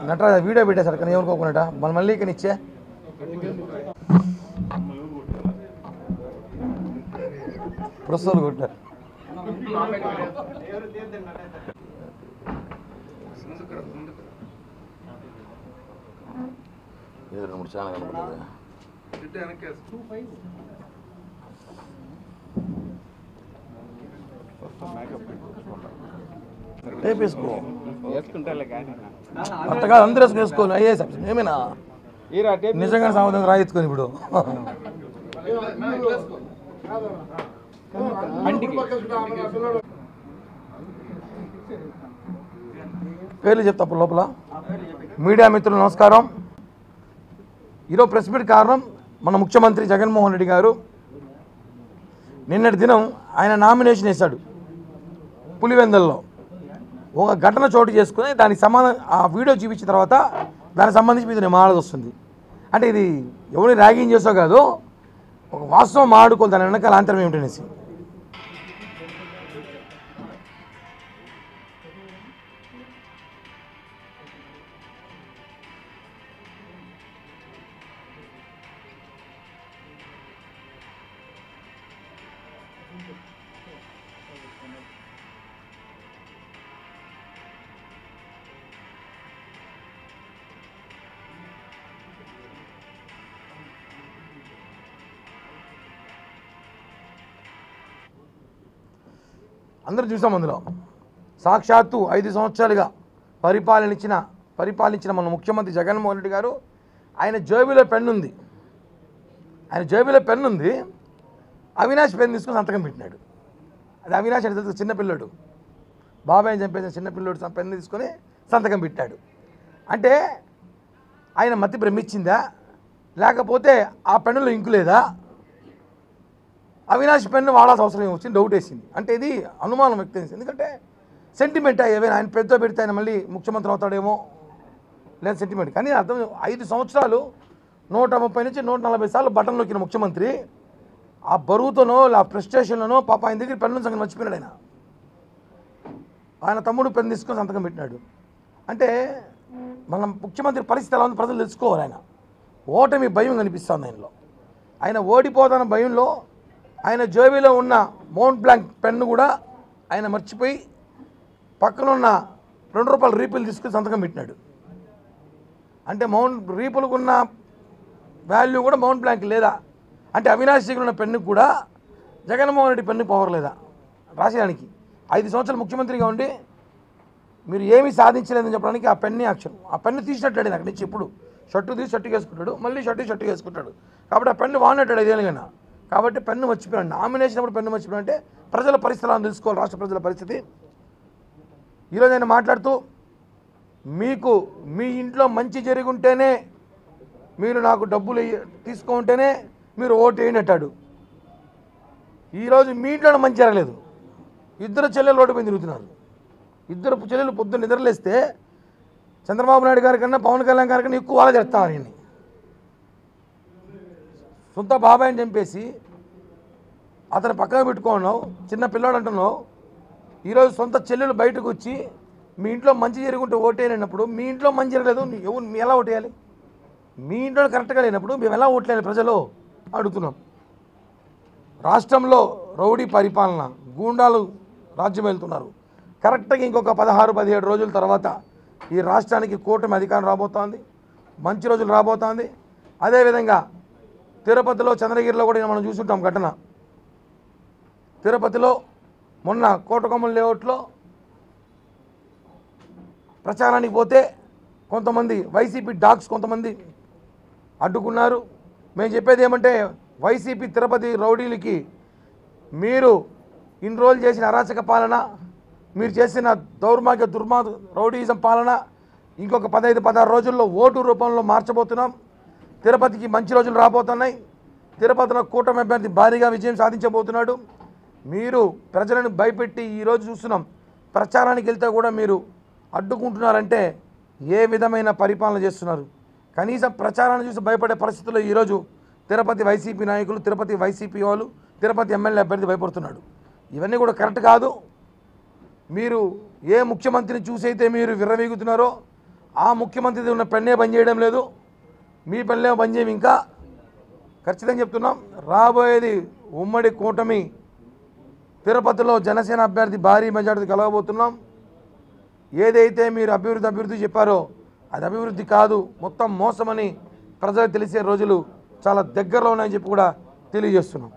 Nataraja video పెట్టేశారు కానీ ఎవరుకోకుండా మన మళ్ళీ ఇక్కడ ఇచ్చే ప్రస్తుతాలు కొట్టారు. రెండు మూడు చాలా కనపడుతుంది. వేసుకో అంతగా అందరూ వేసుకోవాలి. అయ్యే ఏమైనా నిజంగా సామర్థ్యం రాయెత్తుకొని ఇప్పుడు పేర్లు చెప్తా లోపల. మీడియా మిత్రులు నమస్కారం. ఈరోజు ప్రెస్ మీట్ కారణం మన ముఖ్యమంత్రి జగన్మోహన్ రెడ్డి గారు నిన్నటి దినం ఆయన నామినేషన్ వేశాడు పులివెందల్లో. ఒక ఘటన చోటు చేసుకుని దానికి ఆ వీడియో చూపించిన తర్వాత దానికి సంబంధించి మీద నేను మాట్లాడాల్సి వస్తుంది. అంటే ఇది ఎవరిని ర్యాగింగ్ చేసో కాదు, ఒక వాస్తవం మాట్లాడుకోవాలి దాని వెనకాల ఆంతరం ఏమిటనేసి. అందరూ చూసాం. అందులో సాక్షాత్తు 5 సంవత్సరాలుగా పరిపాలించిన మన ముఖ్యమంత్రి జగన్మోహన్ రెడ్డి గారు ఆయన జేబులో పెన్ను ఉంది. అవినాష్ పెన్ను తీసుకుని సంతకం పెట్టినాడు. అది అవినాష్ అంటే తెలుసు, చిన్నపిల్లడు, బాబాయ్ చంపేసిన చిన్నపిల్లడు పెన్ను తీసుకొని సంతకం పెట్టాడు. అంటే ఆయన మతి భ్రమించిందా, లేకపోతే ఆ పెన్నులో ఇంకు లేదా, అవినాష్ పెన్ను వాడాల్సిన అవసరం ఏమొచ్చింది డౌట్ వేసింది. అంటే ఇది అనుమానం వ్యక్తం. ఎందుకంటే సెంటిమెంట్ ఏమైనా ఆయన పెద్ద పెడితే ఆయన మళ్ళీ ముఖ్యమంత్రి అవుతాడేమో లేదా సెంటిమెంట్. కానీ అర్థం 5 సంవత్సరాలు 130 నుంచి 140 సార్లు బటన్ నొక్కిన ముఖ్యమంత్రి ఆ బరువుతోనో ఆ ప్రెస్టేషన్లోనో పాప ఆయన దగ్గర పెన్ను సంగతి మర్చిపోయినాడు. ఆయన తమ్ముడు పెన్ను తీసుకొని సంతకం పెట్టినాడు. అంటే మన ముఖ్యమంత్రి పరిస్థితి ఎలా ఉంది ప్రజలు తెలుసుకోవాలి. ఆయన ఓటమి భయం కనిపిస్తుంది ఆయనలో. ఆయన ఓడిపోతున్న భయంలో ఆయన జేబులో ఉన్న మౌంట్ బ్లాంక్ పెన్ను కూడా ఆయన మర్చిపోయి పక్కనున్న ₹2 రీపులు తీసుకుని సంతకం పెట్టినాడు. అంటే రీపులకు ఉన్న వాల్యూ కూడా మౌంట్ బ్లాంక్ లేదా? అంటే అవినాష్ దగ్గర ఉన్న పెన్నుకు కూడా జగన్మోహన్ రెడ్డి పెన్ను పవర్ లేదా రాసేయడానికి? 5 సంవత్సరాలు ముఖ్యమంత్రిగా ఉండి మీరు ఏమీ సాధించలేదని చెప్పడానికి ఆ పెన్ను యాక్షన్. ఆ పెన్ను తీసినట్టాడు అక్కడి నుంచి. ఇప్పుడు షర్టు తీసి షర్టు వేసుకుంటాడు, మళ్ళీ షర్టు వేసుకుంటాడు. కాబట్టి ఆ పెన్ను వాడినట్టాడు 5 ఏళ్ళుగా. కాబట్టి పెన్ను మర్చిపోయాడు. నామినేషన్ అప్పుడు పెన్ను మర్చిపోయాడు. అంటే ప్రజల పరిస్థితులను తెలుసుకోవాలి, రాష్ట్ర ప్రజల పరిస్థితి. ఈరోజు ఆయన మాట్లాడుతూ మీకు మీ ఇంట్లో మంచి జరిగి ఉంటేనే, మీరు నాకు డబ్బులు తీసుకుంటేనే మీరు ఓటు వేయనట్టాడు. ఈరోజు మీ ఇంట్లో మంచి జరగలేదు. 2 చెల్లెలు ఓటు మీద తిరుగుతున్నారు. 2 చెల్లెలు పొద్దున్న నిద్రలేస్తే చంద్రబాబు నాయుడు గారి కన్నా పవన్ కళ్యాణ్ గారి కన్నా ఎక్కువ వాళ్ళ చేస్తారు. ఆయన్ని సొంత బాబాయిని చంపేసి అతను పక్కన పెట్టుకున్నావు, చిన్న పిల్లాడు అంటున్నావు. ఈరోజు సొంత చెల్లెలు బయటకు వచ్చి మీ ఇంట్లో మంచి జరుగుంటే ఓటేయనప్పుడు మీ ఇంట్లో మంచి జరగలేదు, మీ ఎలా ఓటేయాలి? మీ ఇంట్లో కరెక్ట్గా లేనప్పుడు మేము ఎలా ఓట్లేయాలి ప్రజలు అడుగుతున్నాం. రాష్ట్రంలో రౌడీ పరిపాలన, గూండాలు రాజ్యం వెళ్తున్నారు. కరెక్ట్గా ఇంకొక 16-17 రోజుల తర్వాత ఈ రాష్ట్రానికి కూటమి అధికారం రాబోతోంది, మంచి రోజులు రాబోతోంది. అదేవిధంగా తిరుపతిలో, చంద్రగిరిలో కూడా మనం చూసుంటాం ఘటన. తిరుపతిలో మొన్న కోటకొమ్మల లేఅవుట్లో ప్రచారానికి పోతే కొంతమంది వైసీపీ డాగ్స్ కొంతమంది అడ్డుకున్నారు. మేము చెప్పేది ఏమంటే వైసీపీ తిరుపతి రౌడీలకి మీరు ఇన్ని రోజులు చేసిన అరాచక పాలన, మీరు చేసిన దౌర్మార్గ రౌడీయిజం పాలన ఇంకొక 15-16 రోజుల్లో ఓటు రూపంలో మార్చబోతున్నాం. తిరుపతికి మంచి రోజులు రాబోతున్నాయి. తిరుపతిలో కూటమి అభ్యర్థి భారీగా విజయం సాధించబోతున్నాడు. మీరు ప్రజలను భయపెట్టి ఈరోజు చూస్తున్నాం ప్రచారానికి వెళ్తే కూడా మీరు అడ్డుకుంటున్నారంటే ఏ విధమైన పరిపాలన చేస్తున్నారు? కనీసం ప్రచారాన్ని చూసి భయపడే పరిస్థితుల్లో ఈరోజు తిరుపతి వైసీపీ నాయకులు, తిరుపతి వైసీపీ వాళ్ళు, తిరుపతి ఎమ్మెల్యే అభ్యర్థి భయపడుతున్నాడు. ఇవన్నీ కూడా కరెక్ట్ కాదు. మీరు ఏ ముఖ్యమంత్రిని చూసైతే మీరు విర్రవీగుతున్నారో ఆ ముఖ్యమంత్రి ఉన్న పెన్నే బంద్ చేయడం లేదు, మీ పెన్నే బంద్ చేయము. ఇంకా ఖచ్చితంగా చెప్తున్నాం, రాబోయేది ఉమ్మడి కూటమి తిరుపతిలో జనసేన అభ్యర్థి భారీ మెజార్టీ కలగబోతున్నాం. ఏదైతే మీరు అభివృద్ధి చెప్పారో అది అభివృద్ధి కాదు, మొత్తం మోసమని ప్రజలకు తెలిసే రోజులు చాలా దగ్గరలో ఉన్నాయని చెప్పి కూడా తెలియజేస్తున్నాం.